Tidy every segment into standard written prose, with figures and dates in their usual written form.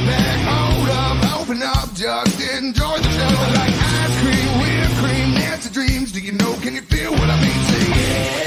back, hold up, open up, just enjoy the show. I like ice cream, whipped cream, Nancy dreams. Do you know, can you feel what I mean? Say yeah.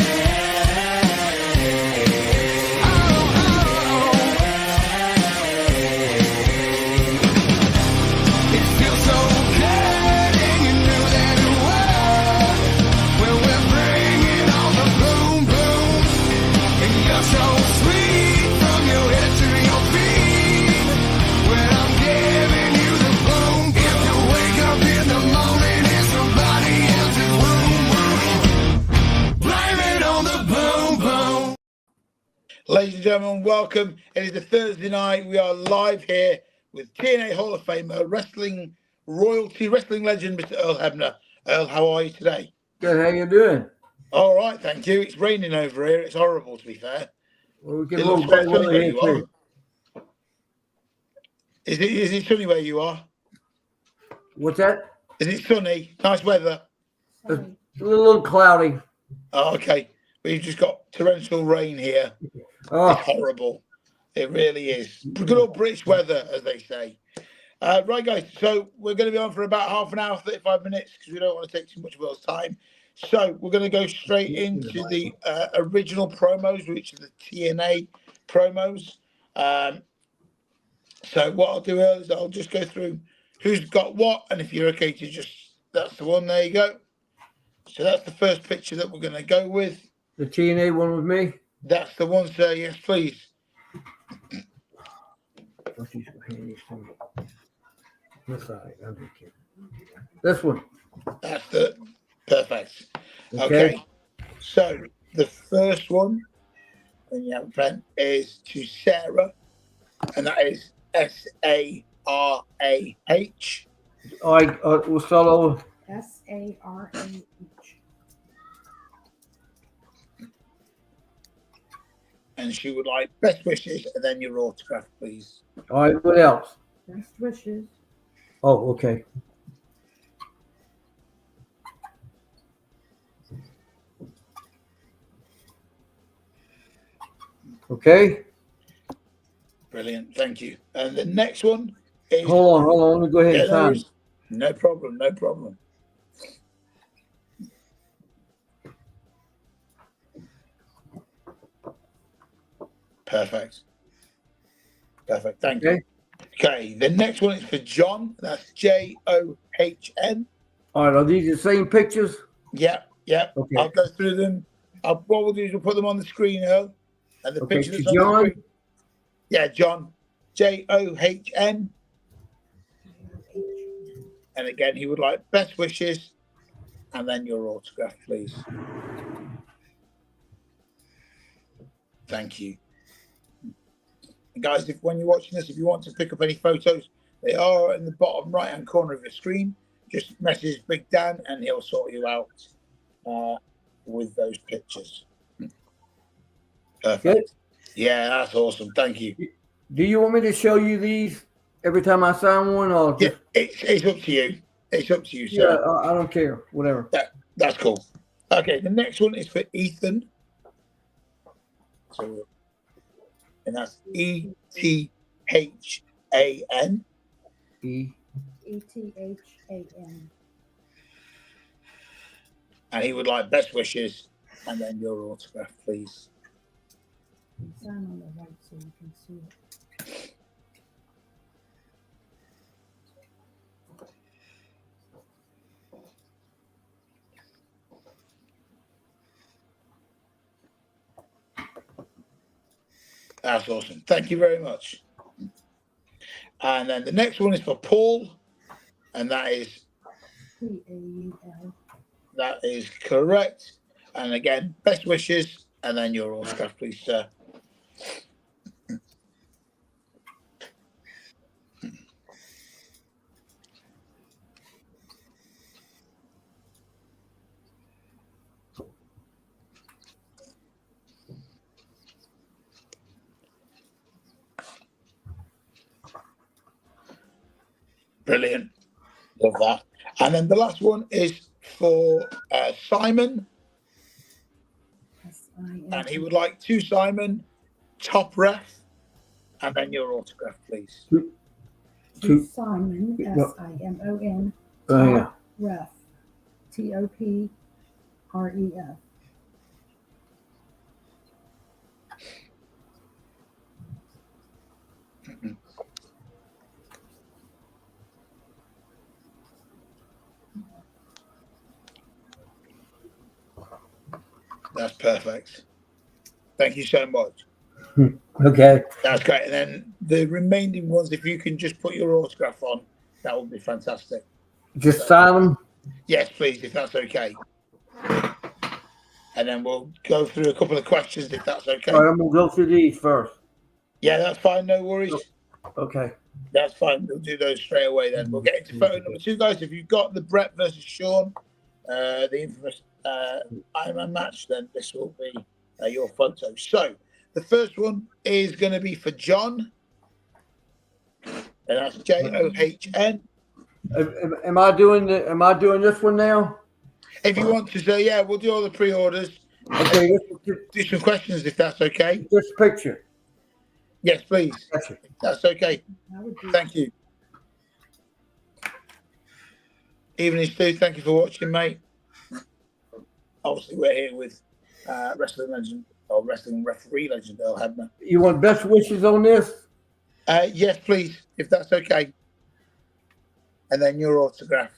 Ladies and gentlemen, welcome. It is a Thursday night. We are live here with TNA Hall of Famer, wrestling royalty, wrestling legend, Mr. Earl Hebner. Earl, how are you today? Good. How you doing? All right, thank you. It's raining over here. It's horrible, to be fair. Well, we get It a little looks quite bad sunny weather where here you too. are. Is it sunny where you are? What's that? Is it sunny? Nice weather? It's a little cloudy. Oh, okay. We've just got torrential rain here. Oh, It's horrible. It really is. Good old British weather, as they say. Right, guys. So we're going to be on for about half an hour, 35 minutes, because we don't want to take too much of our time. So we're going to go straight into the original promos, which are the TNA promos. So what I'll do is I'll just go through who's got what, and if you're okay to just, that's the one. There you go. So that's the first picture that we're going to go with. the TNA one with me. That's the one, sir. Yes, please. This one. That's the perfect. Okay. So the first one, when you have a pen, is to Sarah, and that is SARAH. We'll start over. SARAH. And she would like best wishes and then your autograph, please. All right. What else? Best wishes. Oh, okay. Okay. Brilliant. Thank you. And the next one is. Hold on. Let me go ahead and sign. No problem. No problem. Perfect. Thank you. Okay. The next one is for John. That's JOHN. All right. Are these the same pictures? Yep. Okay. I'll go through them. What we'll do is we'll put them on the screen, Earl. And the picture that's on John. the screen. Yeah, John. JOHN. And again, he would like best wishes and then your autograph, please. Thank you. And guys, when you're watching this, if you want to pick up any photos, they are in the bottom right-hand corner of your screen. Just message Big Dan and he'll sort you out with those pictures. Perfect. Good. Yeah, that's awesome. Thank you. Do you want me to show you these every time I sign one, or just... It's up to you. It's up to you, sir. Yeah, I don't care. Whatever. That's cool. Okay, the next one is for Ethan. So, and that's ETHAN. ETHAN. And he would like best wishes and then your autograph, please. Sign on the right so you can see it. That's awesome. Thank you very much. And then the next one is for Paul, and that is PAUL. That is correct. And again, best wishes, and then your autograph, please, sir. Brilliant. Love that. And then the last one is for Simon. And he would like to Simon, top ref, and then your autograph, please. To Simon, Yep. Simon, Oh, yeah. Ref, Topref. That's perfect. Thank you so much. Okay. That's great. And then the remaining ones, if you can just put your autograph on, that would be fantastic. Just Simon. Yes, please, if that's okay. And then we'll go through a couple of questions, if that's okay. All right, I'm gonna go through these first. Yeah, that's fine. No worries. Okay. That's fine. We'll do those straight away then. We'll get into photo number 2, guys. If you've got the Brett versus Sean, the infamous Ironman match, then this will be your photo. So the first one is going to be for John, and that's JOHN. Am I doing this one now? If you want to say, yeah, we'll do all the pre-orders. Okay. Do some questions if that's okay. This picture. Yes, please. Gotcha. That's okay. Thank you. Evening, Stu. Thank you for watching, mate. Obviously, we're here with wrestling legend or wrestling referee legend Earl Hebner. You want best wishes on this? Yes, please, if that's okay. And then your autograph.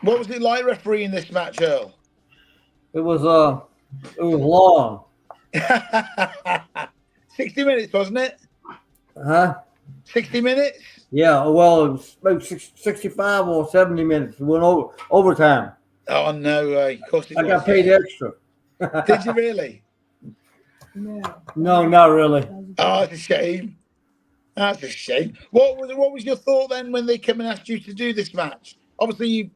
What was it like refereeing this match, Earl? It was long. 60 minutes, wasn't it? Huh? 60 minutes? Yeah. Well, it was about 65 or 70 minutes. It went overtime. Oh, no way. Of course it I was. got paid extra. Did you really? No, not really. Oh, that's a shame. That's a shame. What was your thought then when they came and asked you to do this match? Obviously, you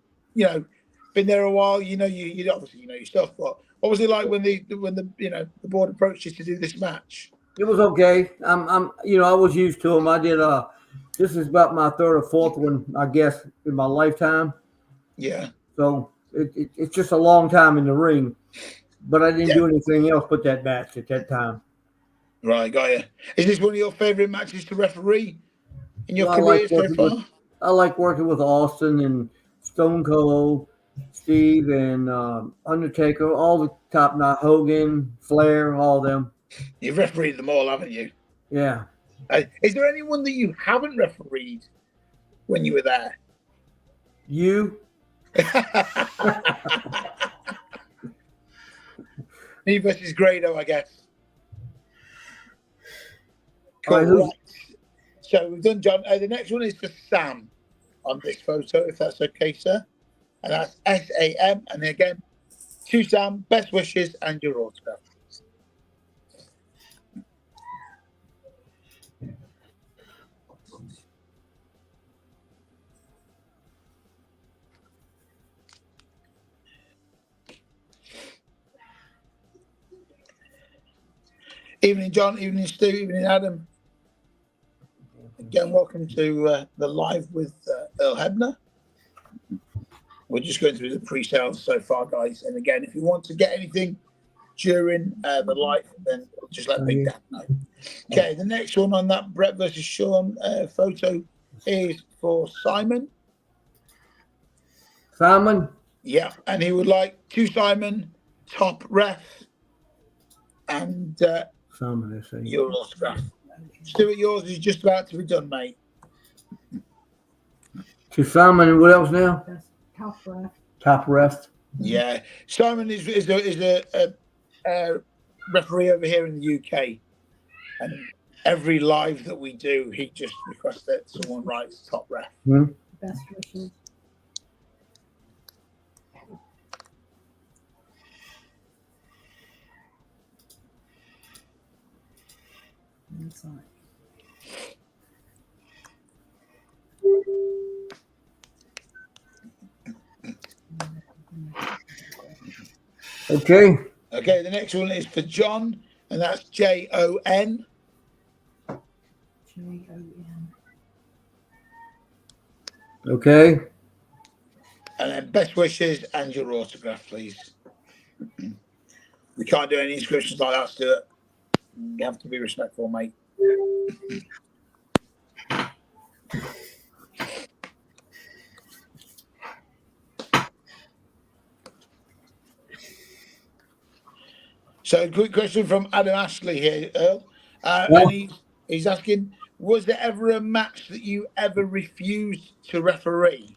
been there a while. You obviously know your stuff. But what was it like when the board approached you to do this match? It was okay. I was used to them. I did. This is about my third or fourth one, I guess, in my lifetime. Yeah. So it's just a long time in the ring, but I didn't do anything else but that match at that time. Right, got you. Is this one of your favorite matches to referee in your Well, career so far? I like working with Austin and Stone Cold, Steve, and Undertaker, all the top notch, Hogan, Flair, all of them. You've refereed them all, haven't you? Yeah. Is there anyone that you haven't refereed when you were there? You? Me versus Grado, I guess. Cool. Right. So we've done John. The next one is for Sam on this photo, if that's okay, sir. And that's SAM. And again, to Sam, best wishes and your autograph. Evening, John. Evening, Stu. Evening, Adam. Again, welcome to the live with Earl Hebner. We're just going through the pre-sales so far, guys. And again, if you want to get anything during the live, then just let Big Dan know. Okay, the next one on that Brett versus Sean photo is for Simon. Simon? Yeah, and he would like to Simon, top ref, and Simon, your autograph. Stuart, yours is just about to be done, mate. To Simon, and what else now? Top ref. Top ref. Yeah, Simon is a referee over here in the UK, and every live that we do, he just requests that someone writes top ref. Best wishes. Inside. Okay. Okay, the next one is for John, and that's JON. JON. Okay. And then best wishes and your autograph, please. We can't do any inscriptions like that, Stuart. You have to be respectful, mate. So, a quick question from Adam Ashley here, Earl. And he's asking, was there ever a match that you ever refused to referee?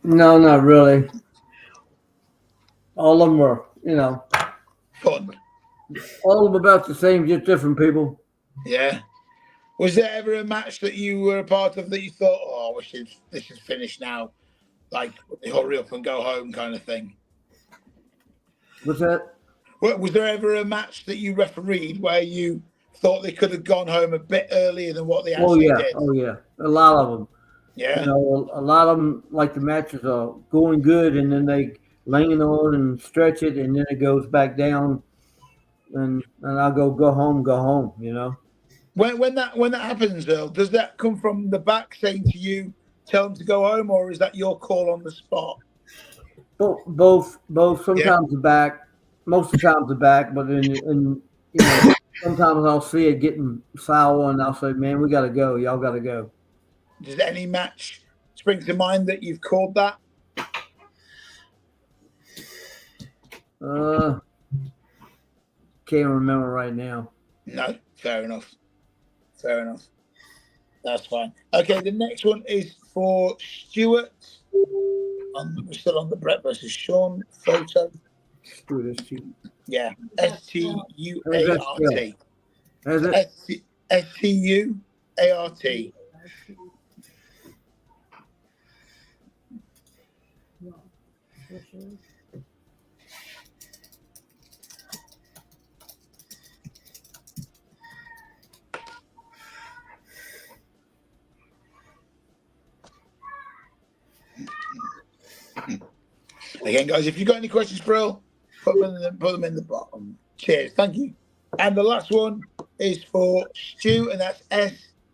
No, not really. All of them were, Fun. all of them about the same, just different people. Yeah. Was there ever a match that you were a part of that you thought, oh, I wish this is finished now? Like, hurry up and go home kind of thing? What's that? Was there ever a match that you refereed where you thought they could have gone home a bit earlier than what they actually did? Oh, yeah. A lot of them. Yeah. A lot of them, like the matches are going good, and then they lean on and stretch it, and then it goes back down, and I'll go home, When that happens, Earl, does that come from the back saying to you, tell them to go home, or is that your call on the spot? Both. Sometimes the back, most of the times the back, but sometimes I'll see it getting foul, and I'll say, "Man, we got to go. Y'all got to go." Does any match spring to mind that you've called that? Can't remember right now. No, fair enough. That's fine. Okay, the next one is for Stuart. We're still on the Brett versus Sean photo. Yeah, Stuart. Has it? Stuart. Again, guys, if you've got any questions for Earl, put them in the bottom. Cheers. Thank you. And the last one is for Stu, and that's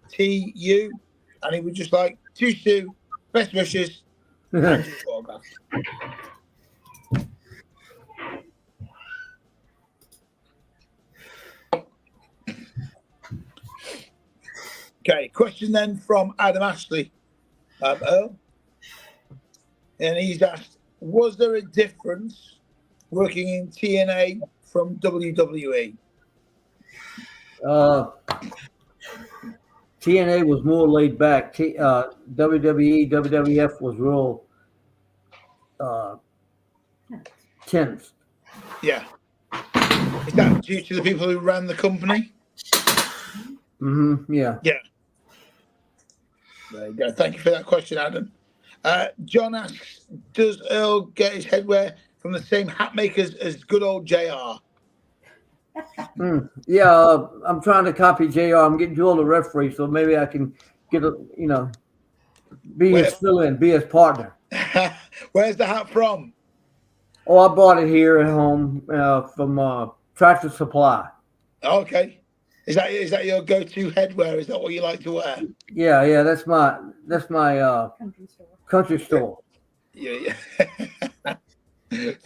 STU. And he would just like to Stu, best wishes, and your autograph. Okay, question then from Adam Ashley, Earl. And he's asked, was there a difference working in TNA from WWE? TNA was more laid back. WWE, WWF was real tense. Yeah. Is that due to the people who ran the company? Yeah. Yeah. There you go. Thank you for that question, Adam. John asks, does Earl get his headwear from the same hat makers as good old JR? Yeah, I'm trying to copy JR. I'm getting to all the referees, so maybe I can get be his fill-in, be his partner. Where's the hat from? Oh, I bought it here at home from Tractor Supply. Okay. Is that your go-to headwear? Is that what you like to wear? Yeah. That's my country store. Yeah.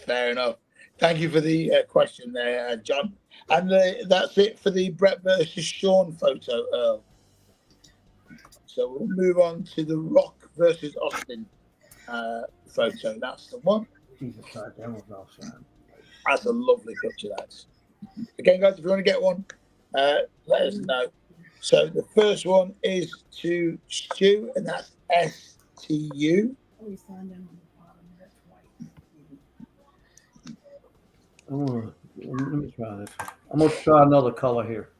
Fair enough. Thank you for the question there, John. And that's it for the Brett versus Sean photo, Earl. So we'll move on to the Rock versus Austin photo. That's the one. Jesus Christ, that was offside. That's a lovely picture, that. Again, guys, if you want to get one, let us know. So the first one is to Stu, and that's STU. Let me try this. I'm going to try another color here.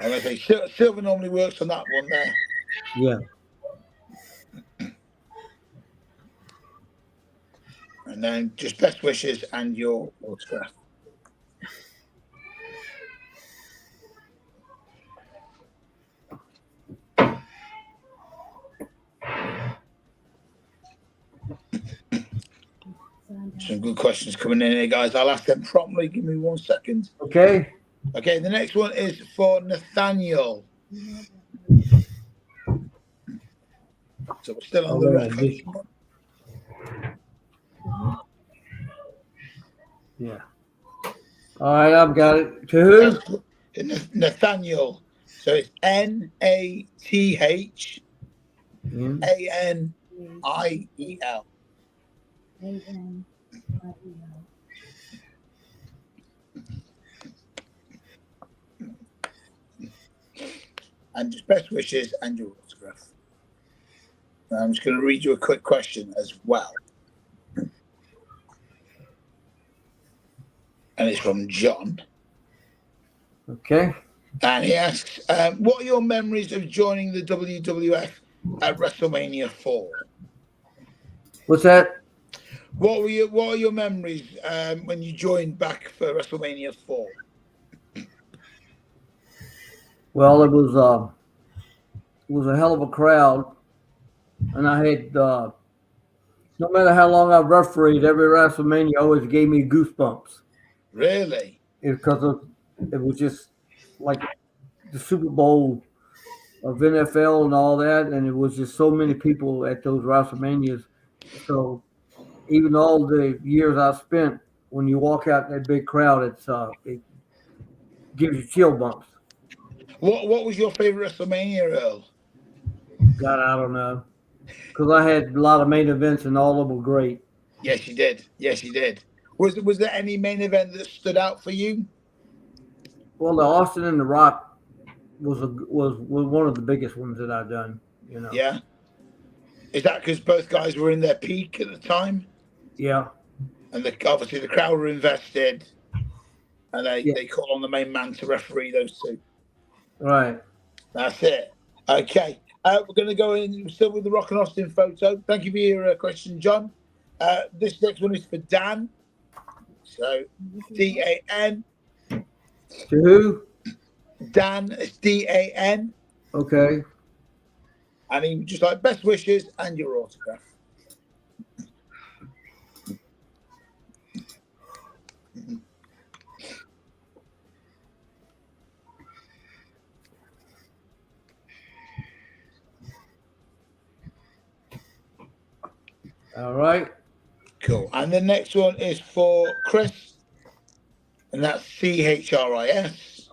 I'm going to say silver normally works on that one there. Yeah. And then just best wishes and your autograph. Some good questions coming in here, guys. I'll ask them promptly. Give me 1 second. Okay. Okay, the next one is for Nathaniel. So we're still on Oh, the yeah, Revelation one. Yeah. All right, I've got it. To who? Nathaniel. So it's NATHANIEL. A-N-I-E-L. And just best wishes and your autograph. Now I'm just going to read you a quick question as well. And it's from John. Okay. And he asks, what are your memories of joining the WWF at WrestleMania 4? What's that? What are your memories when you joined back for WrestleMania 4? Well, it was a hell of a crowd, and I had no matter how long I refereed, every WrestleMania always gave me goosebumps. Really? Because it was just like the Super Bowl of NFL and all that, and it was just so many people at those WrestleManias. So even all the years I spent, when you walk out in that big crowd, it gives you chill bumps. What was your favorite WrestleMania, Earl? God, I don't know, because I had a lot of main events and all of them were great. Yes, you did. Yes, you did. Was there any main event that stood out for you? Well, the Austin and the Rock was one of the biggest ones that I've done. You know. Yeah. Is that because both guys were in their peak at the time? Yeah. And obviously the crowd were invested, and Yeah. they call on the main man to referee those two. Right. That's it. Okay. We're going to go in still with the Rock and Austin photo. Thank you for your question, John. This next one is for Dan. So DAN. To who? Dan, it's DAN. Okay. And he would just like best wishes and your autograph. All right. Cool. And the next one is for Chris, and that's CHRIS.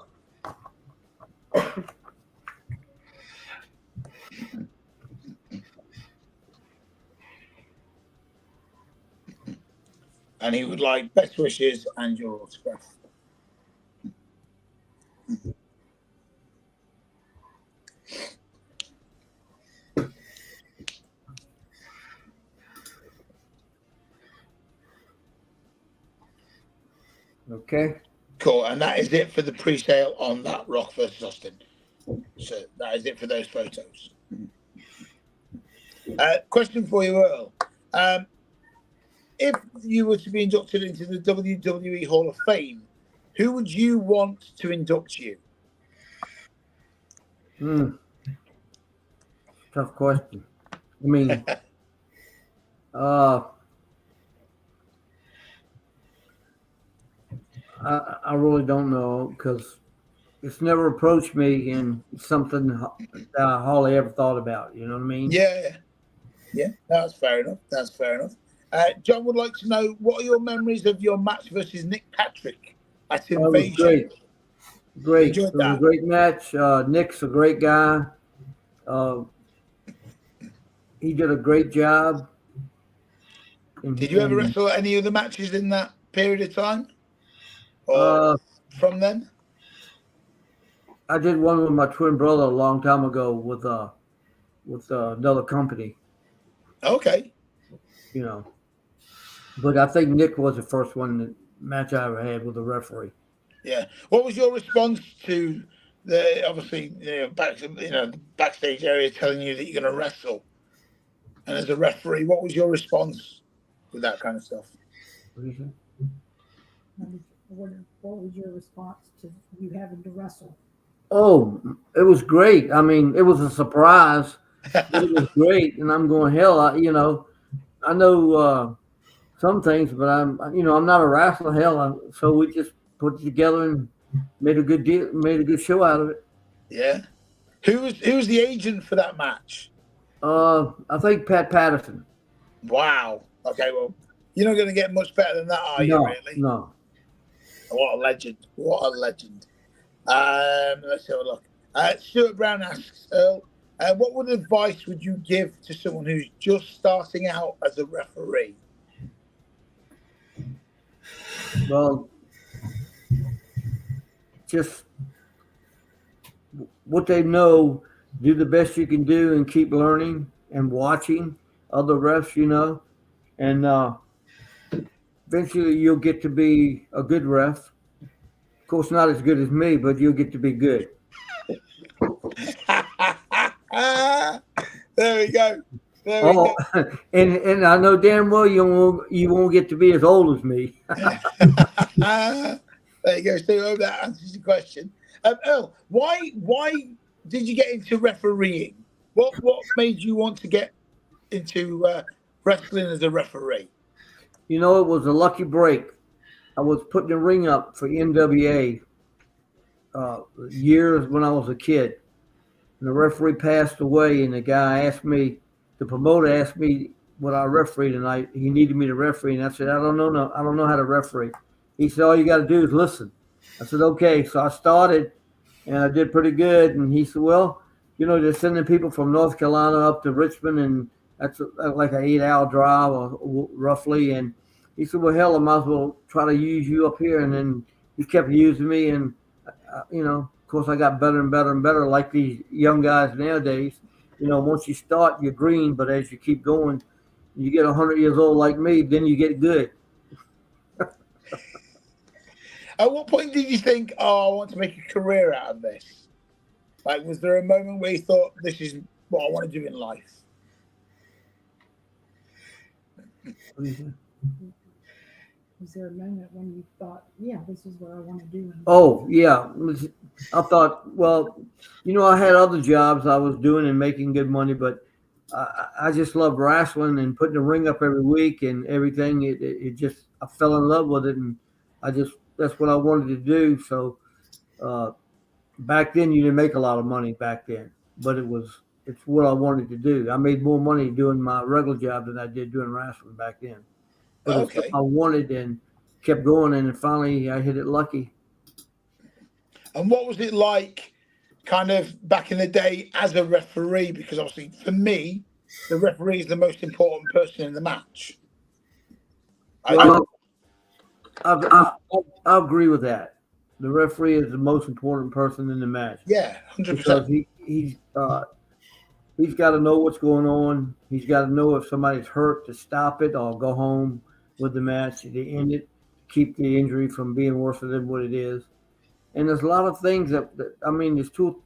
And he would like best wishes and your autograph. Okay. Cool. And that is it for the pre-sale on that Rock versus Austin. So that is it for those photos. Question for you, Earl. If you were to be inducted into the WWE Hall of Fame, who would you want to induct you? Tough question. I mean, I really don't know because it's never approached me and it's something that I hardly ever thought about. You know what I mean? Yeah. That's fair enough. That's fair enough. John would like to know, what are your memories of your match versus Nick Patrick at It was Invasion? great. Enjoyed It was a that. great match. Nick's a great guy. He did a great job. Did you ever wrestle any of the matches in that period of time? Or from then? I did one with my twin brother a long time ago with another company. Okay. You know, but I think Nick was the first match I ever had with a referee. Yeah. What was your response to the obviously backstage area telling you that you're going to wrestle? And as a referee, what was your response with that kind of stuff? What do you think? What was your response to you having to wrestle? Oh, it was great. I mean, it was a surprise. It was great, and I'm going, hell, I know some things, but I'm not a wrestler. Hell, so we just put it together and made a good show out of it. Yeah. Who was the agent for that match? I think Pat Patterson. Wow. Okay, well, you're not going to get much better than that, are you? No, Really? no. What a legend! What a legend! Let's have a look. Stuart Brown asks, Earl, what advice would you give to someone who's just starting out as a referee? Well, just what they know, do the best you can do and keep learning and watching other refs, and eventually you'll get to be a good ref. Of course, not as good as me, but you'll get to be good. There we go. There we Oh, go. and I know damn well you won't get to be as old as me. There you go. So I hope that answers your question. Earl, why did you get into refereeing? What made you want to get into wrestling as a referee? It was a lucky break. I was putting the ring up for NWA years when I was a kid. And the referee passed away, and the promoter asked me would I referee tonight. He needed me to referee, and I said, I don't know, no, I don't know how to referee. He said, all you got to do is listen. I said, okay. So I started, and I did pretty good. And he said, well, they're sending people from North Carolina up to Richmond, and that's like an 8-hour drive, or roughly. And he said, well, hell, I might as well try to use you up here. And then he kept using me, and of course, I got better and better and better, like these young guys nowadays. Once you start, you're green, but as you keep going, you get 100 years old like me, then you get good. At what point did you think, oh, I want to make a career out of this? Like, was there a moment where you thought, this is what I want to do in life? Was there a moment when you thought, yeah, this is what I want to do? Oh, yeah. I thought, well, I had other jobs I was doing and making good money, but I just love wrestling and putting the ring up every week and everything. It just, I fell in love with it, and that's what I wanted to do. So back then, you didn't make a lot of money back then, but it's what I wanted to do. I made more money doing my regular job than I did doing wrestling back then. But it's Okay. I wanted and kept going, and finally I hit it lucky. And what was it like kind of back in the day as a referee? Because obviously for me, the referee is the most important person in the match. Well, I agree with that. The referee is the most important person in the match Yeah, 100%. because he's got to know what's going on. He's got to know if somebody's hurt to stop it or go home with the match to end it, keep the injury from being worse than what it is. And there's a lot of things there's two,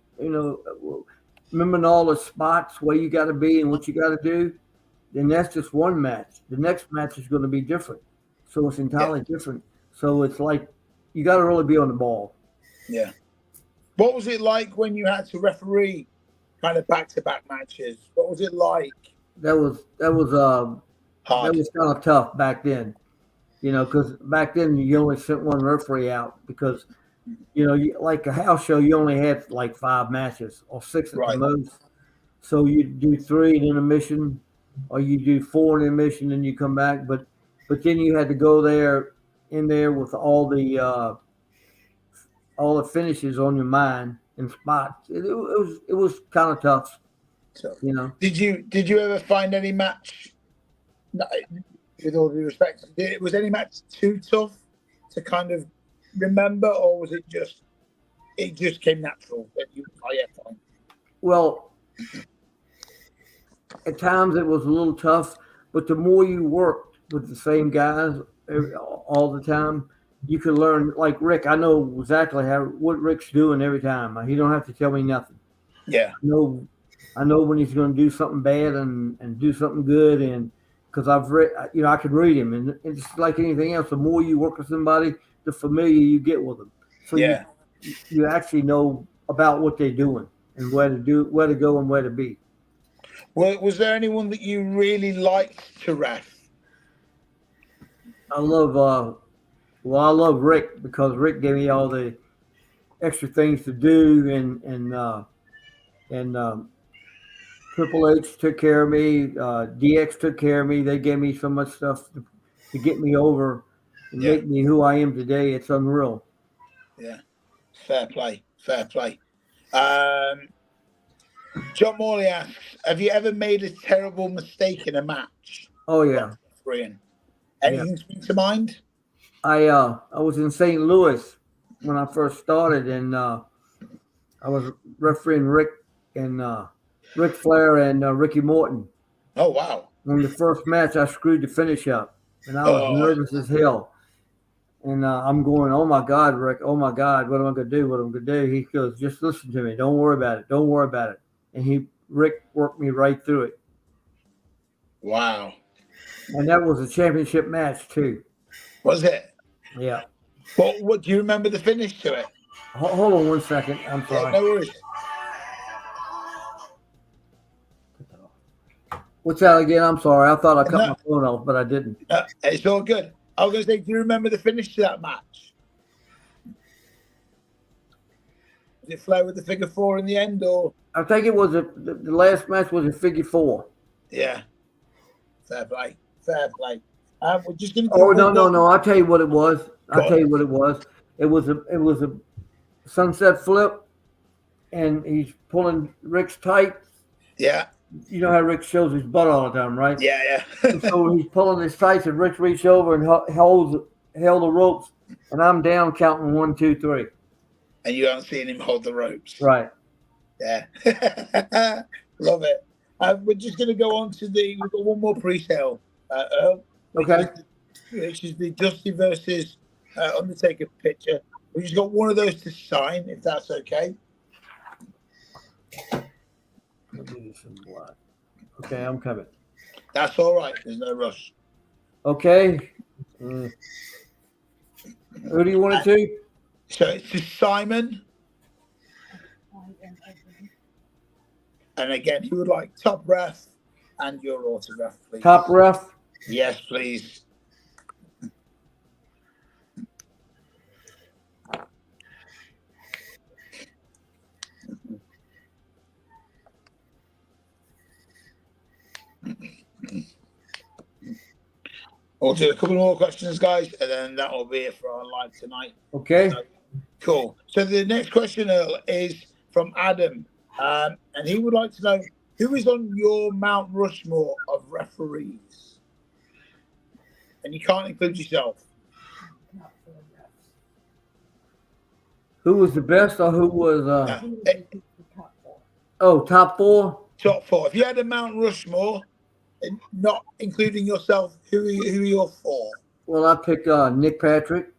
remembering all the spots where you got to be and what you got to do. Then that's just one match. The next match is going to be different. So it's entirely different. So it's like you got to really be on the ball. Yeah. What was it like when you had to referee kind of back-to-back matches? What was it like? That was Hard. that was kind of tough back then, because back then you only sent one referee out because, like a house show, you only had like 5 matches or 6 at the Right. most. So you do 3 in intermission, or you do 4 in intermission, and you come back. But then you had to go in there with all the finishes on your mind and spots. It was kind of tough, So, you know. did you ever find any match? With all due respect, was any match too tough to kind of remember, or was it just came natural that you? Oh yeah, fine. Well, at times it was a little tough, but the more you worked with the same guys all the time, you could learn. Like Rick, I know exactly what Rick's doing every time. He don't have to tell me nothing. Yeah. I know when he's going to do something bad and do something good, and because I've read, I can read him, and it's like anything else. The more you work with somebody, the familiar you get with them. So Yeah. you actually know about what they're doing and where to go, and where to be. Well, was there anyone that you really liked to ref? I love Rick because Rick gave me all the extra things to do and Triple H took care of me. DX took care of me. They gave me so much stuff to get me over and Yeah. make me who I am today. It's unreal. Yeah. Fair play. Fair play. John Morley asks, have you ever made a terrible mistake in a match? Oh yeah. Brian. Anything spring to mind? I was in St. Louis when I first started, and I was refereeing Rick Flair and Ricky Morton. Oh, wow. In the first match, I screwed the finish up, and I was Oh. nervous as hell. And I'm going, oh my God, Rick, oh my God, what am I going to do? What am I going to do? He goes, just listen to me. Don't worry about it. Don't worry about it. And Rick worked me right through it. Wow. And that was a championship match too. Was it? Yeah. What do you remember the finish to it? Hold on 1 second. I'm sorry. Yeah, no worries. What's that again? I'm sorry. I thought I cut my phone off, but I didn't. It's all good. I was going to say, do you remember the finish to that match? Did it Flair with the figure 4 in the end, or? I think it was the last match was a figure 4. Yeah. Fair play. Fair play. We're just going to. Oh no! I'll tell you what it was. It was a sunset flip, and he's pulling Rick's tight. Yeah. You know how Rick shows his butt all the time, right? Yeah. So he's pulling his tights, and Rick reached over and held the ropes, and I'm down counting 1, 2, 3. And you haven't seen him hold the ropes. Right. Yeah. Love it. We're just going to go on to we've got one more pre-sale, Earl. Okay. Which is the Dusty versus Undertaker picture. We just got one of those to sign, if that's okay. I'll give you some blood. Okay, I'm coming. That's all right. There's no rush. Okay. Who do you want it to? So it's to Simon. And again, he would like top ref and your autograph, please. Top ref? Yes, please. We'll do a couple more questions, guys, and then that will be it for our live tonight. Okay. So, cool. So the next question, Earl, is from Adam, and he would like to know who is on your Mount Rushmore of referees, and you can't include yourself. Who was the best, or who was? Top 4. Top 4. If you had a Mount Rushmore, and not including yourself, who are your 4? Well, I picked Nick Patrick.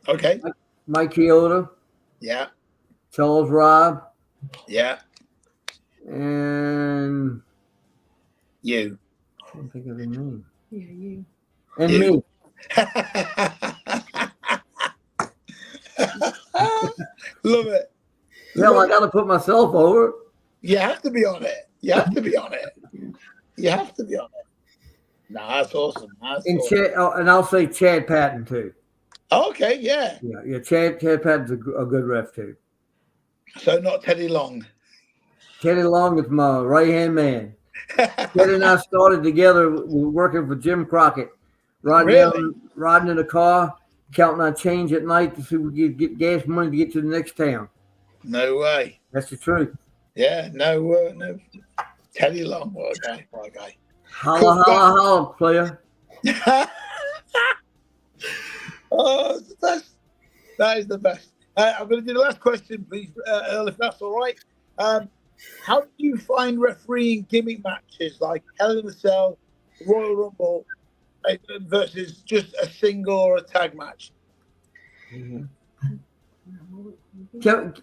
Okay. Mike Chioda. Yeah. Charles Robb. Yeah. And you. I can't think of his name. Yeah, you. And You. me. Love it. Well, I got to put myself over. You have to be on it. You have to be on it. You have to be on it. No, that's awesome. That's And awesome. and I'll say Chad Patton too. Okay, yeah. Yeah. Chad Patton's a good ref too. So not Teddy Long. Teddy Long is my right hand man. Teddy and I started together. We were working for Jim Crockett, riding in a car, counting our change at night to see if we could get gas money to get to the next town. No way. That's the truth. Yeah, no. Teddy Long, what a guy. Holla, holla, holla, player. Oh, it's the best. That is the best. I'm going to do the last question, please, Earl, if that's all right. How do you find refereeing gimmick matches like Hell in a Cell, Royal Rumble, versus just a single or a tag match? Mm-hmm.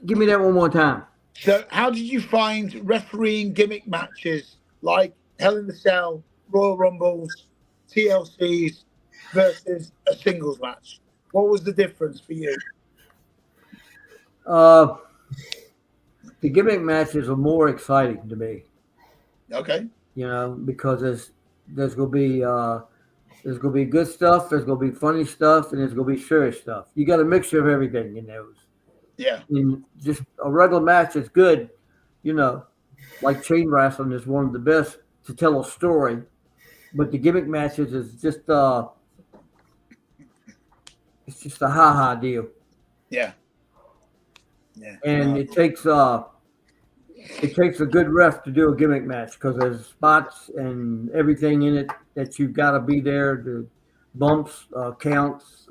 Give me that one more time. So how did you find refereeing gimmick matches like Hell in a Cell, Royal Rumbles, TLCs versus a singles match? What was the difference for you? The gimmick matches are more exciting to me. Okay. Because there's gonna be good stuff, there's gonna be funny stuff, and there's gonna be serious stuff. You got a mixture of everything in those. Yeah. And just a regular match is good, like chain wrestling is one of the best to tell a story, but the gimmick matches is just it's just a ha ha deal, Yeah. Yeah. and No. it takes a good ref to do a gimmick match because there's spots and everything in it that you've got to be there. The bumps, counts,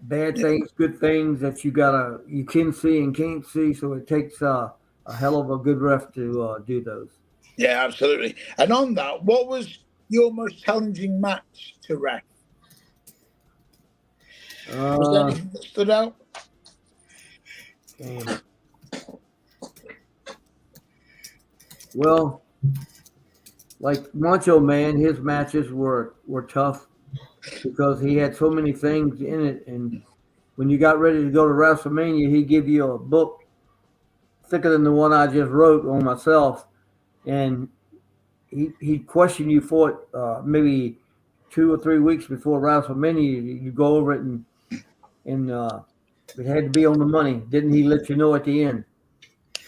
bad Yeah. things, good things that you can see and can't see. So it takes a hell of a good ref to do those. Yeah, absolutely. And on that, what was your most challenging match to ref? Was there Uh, anything that stood out? damn. Well, like Macho Man, his matches were tough because he had so many things in it, and when you got ready to go to WrestleMania, he give you a book thicker than the one I just wrote on myself, and he'd question you for it maybe 2 or 3 weeks before WrestleMania. You go over it, and it had to be on the money. Didn't he let you know at the end?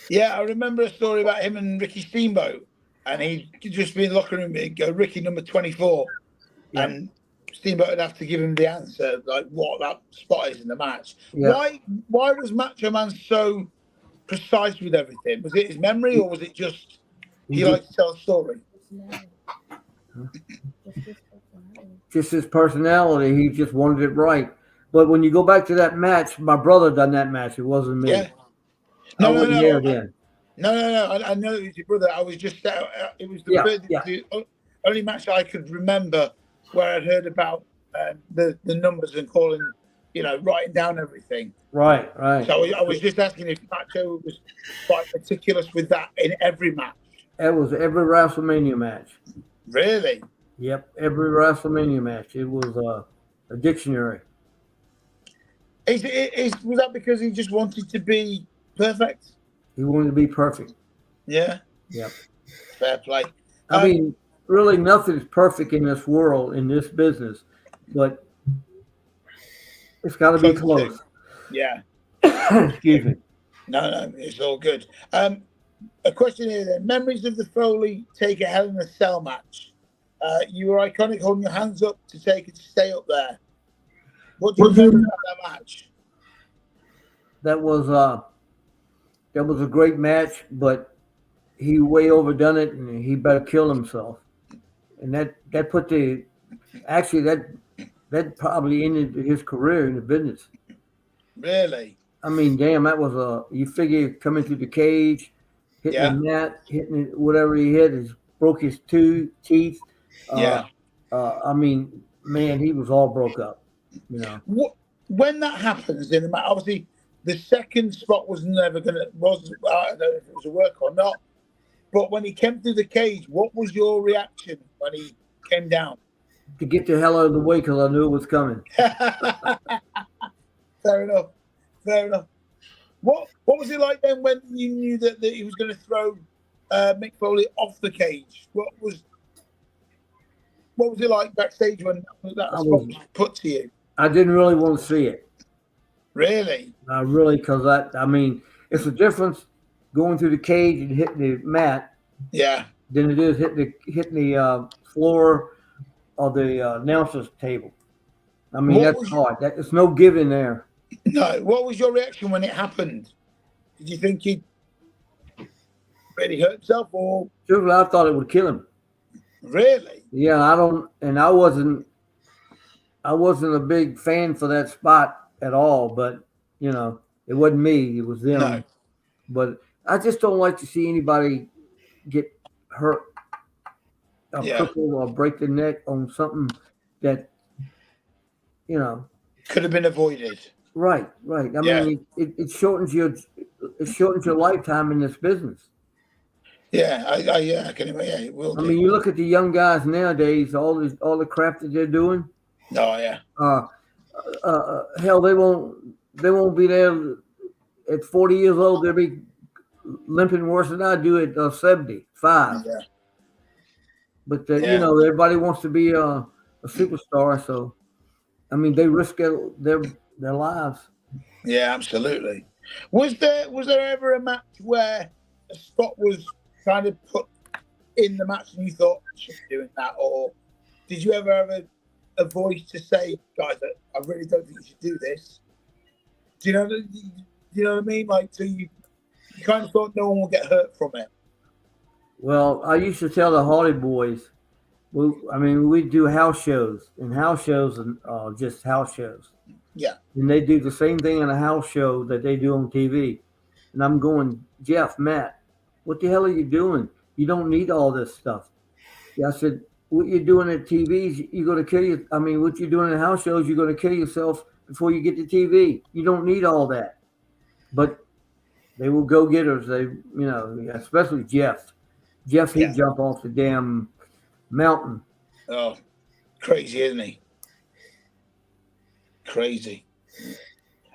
Yeah, I remember a story about him and Ricky Steamboat, and he'd just be in the locker room and go, Ricky number 24. Yeah. And Steamboat would have to give him the answer, like what that spot is in the match. Yeah. Why was Macho Man so precise with everything? Was it his memory, or was it just he liked to tell a story? Personality. Just his personality. Just his personality. He just wanted it right. But when you go back to that match, my brother done that match. It wasn't me. Yeah. I No, wasn't there then. No. I know it was your brother. I was just it was Yeah. the only match I could remember where I'd heard about the numbers and calling, writing down everything. Right. So I was just asking if Macho was quite meticulous with that in every match. That was every WrestleMania match. Really? Yep, every WrestleMania match. It was a dictionary. Was that because he just wanted to be perfect? He wanted to be perfect. Yeah. Yep. Fair play. I mean, really, nothing's perfect in this world, in this business, but it's got to be close. Yeah. Excuse me. No, it's all good. A question here then. Memories of the Foley take a Hell in a Cell match. You were iconic holding your hands up to take it to stay up there. What do you remember about that match? That was a great match, but he way overdone it, and he better kill himself. And that put that probably ended his career in the business. Really? I mean, damn, that was you figure coming through the cage, hitting the mat, hitting it, whatever he hit, broke his teeth. I mean, man, he was all broke up. When that happens in the match, obviously the second spot was never gonna I don't know if it was a work or not, but when he came through the cage, what was your reaction when he came down? To get the hell out of the way because I knew it was coming. Fair enough. What was it like then when you knew that he was going to throw Mick Foley off the cage? What was it like backstage when that spot was put to you? I didn't really want to see it. Really? Because I mean, it's a difference going through the cage and hitting the mat. Yeah. Than it is hitting the floor or the announcer's table. I mean, that's hard. There's no giving there. No. What was your reaction when it happened? Did you think he'd really hurt himself, or? Truthfully, I thought it would kill him. Really? Yeah, I wasn't a big fan for that spot at all. But it wasn't me; it was them. No. But I just don't like to see anybody get hurt, or crippled, or break their neck on something that could have been avoided. Right. I mean, it shortens your lifetime in this business. Yeah, I can imagine. Yeah, it will. I mean, you look at the young guys nowadays, all the crap that they're doing. Oh yeah. Hell, they won't be there at 40 years old. They'll be limping worse than I do at 75. Yeah. But everybody wants to be a superstar, so I mean, they risk their lives. Yeah, absolutely. Was there ever a match where a spot was kind of put in the match and you thought, I should be doing that? Or did you ever have a voice to say, guys, I really don't think you should do this? Do you know what I mean? Like, so you kind of thought no one will get hurt from it. Well, I used to tell the Hardy Boys, we do house shows, and house shows are just house shows. Yeah. And they do the same thing in a house show that they do on TV. And I'm going, Jeff, Matt, what the hell are you doing? You don't need all this stuff. Yeah, I said, what you're doing at TV, you're going to kill you. I mean, what you're doing in house shows, you're going to kill yourself before you get to TV. You don't need all that. But they will go getters. Especially Jeff. Jeff, he'd jump off the damn mountain. Oh, crazy, isn't he? Crazy.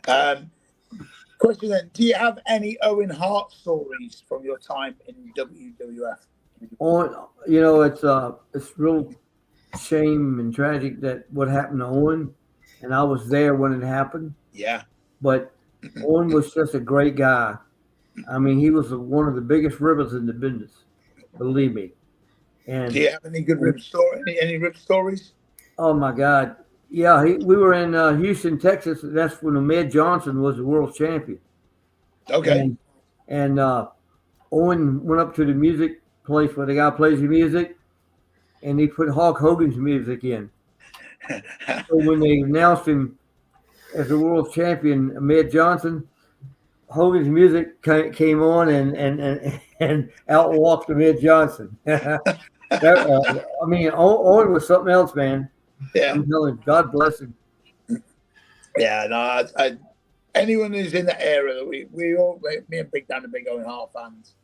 Question then: do you have any Owen Hart stories from your time in WWF? It's real shame and tragic that what happened to Owen, and I was there when it happened. Yeah. But Owen was just a great guy. I mean, he was one of the biggest ribbons in the business. Believe me. And do you have any good rib story? Any rib stories? Oh my God! Yeah, we were in Houston, Texas. That's when Ahmed Johnson was the world champion. Okay. And Owen went up to the music place where the guy plays the music, and he put Hulk Hogan's music in. So when they announced him as the world champion, Ahmed Johnson, Hogan's music came on, and out walked Ahmed Johnson. Owen was something else, man. Yeah. I'm telling you, God bless him. Yeah, no, anyone who's in that era, me and Big Dan are big Owen Hart fans.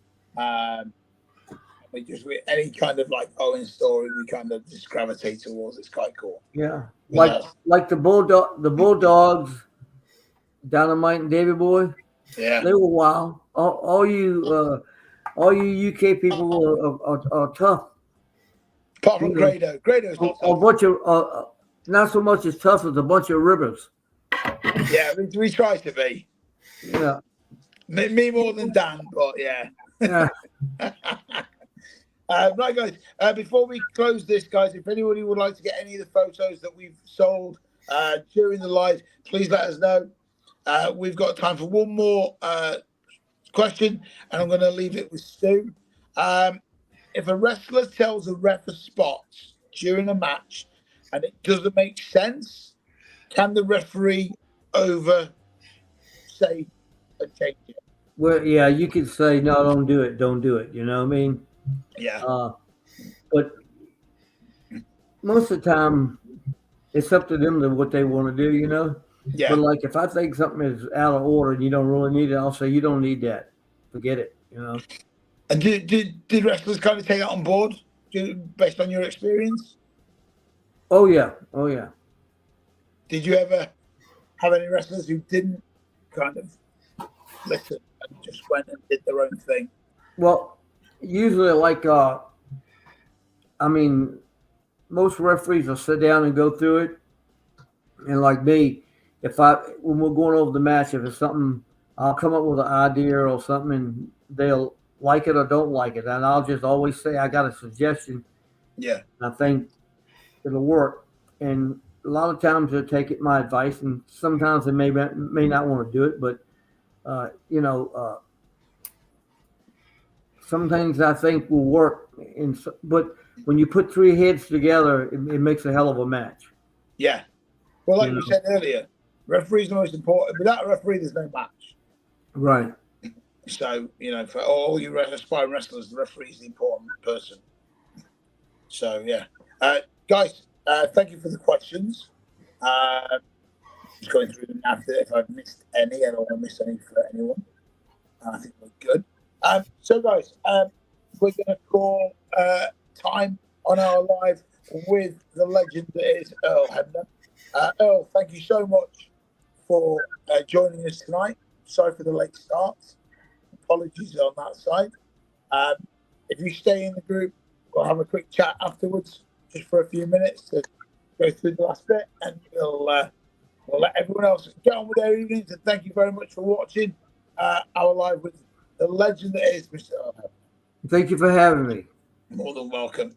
Any kind of like Owen story, we kind of just gravitate towards. It's quite cool. Yeah, like the Bulldogs, Dynamite and Davey Boy. Yeah, they were wild. All you UK people are tough. Apart from Grado's not tough. A bunch of not so much as tough as a bunch of rivers. Yeah, we try to be. Yeah. Me more than Dan, but yeah. Yeah. Right, guys. Before we close this, guys, if anybody would like to get any of the photos that we've sold during the live, please let us know. We've got time for one more question, and I'm going to leave it with Stu. If a wrestler tells a ref a spot during a match and it doesn't make sense, can the referee say and change it? Well, yeah, you could say, no, don't do it. You know what I mean? Yeah. But most of the time, it's up to them to what they want to do, you know? Yeah. But like if I think something is out of order and you don't really need it, I'll say, you don't need that. Forget it, you know? And did wrestlers kind of take that on board based on your experience? Oh, yeah. Did you ever have any wrestlers who didn't kind of listen and just went and did their own thing? Well, usually most referees will sit down and go through it. And like me, when we're going over the match, if it's something, I'll come up with an idea or something and they'll like it or don't like it. And I'll just always say, I got a suggestion. Yeah. I think it'll work. And a lot of times they'll take my advice, and sometimes they may not want to do it, but some things I think will work. But when you put three heads together, it makes a hell of a match. Yeah. Well, like we said earlier, referee's the most important. Without a referee, there's no match. Right. So, for all you aspiring wrestlers, the referee is the important person. So, yeah. Guys, thank you for the questions. Just going through them after. If I've missed any, I don't want to miss any for anyone. I think we're good. So, guys, we're going to call time on our live with the legend that is Earl Hebner. Earl, thank you so much for joining us tonight. Sorry for the late start. Apologies on that side. If you stay in the group, we'll have a quick chat afterwards, just for a few minutes to go through the last bit, and we'll let everyone else get on with their evenings. And thank you very much for watching our live with the legend that is Mr. Earl Hebner. Thank you for having me. More than welcome.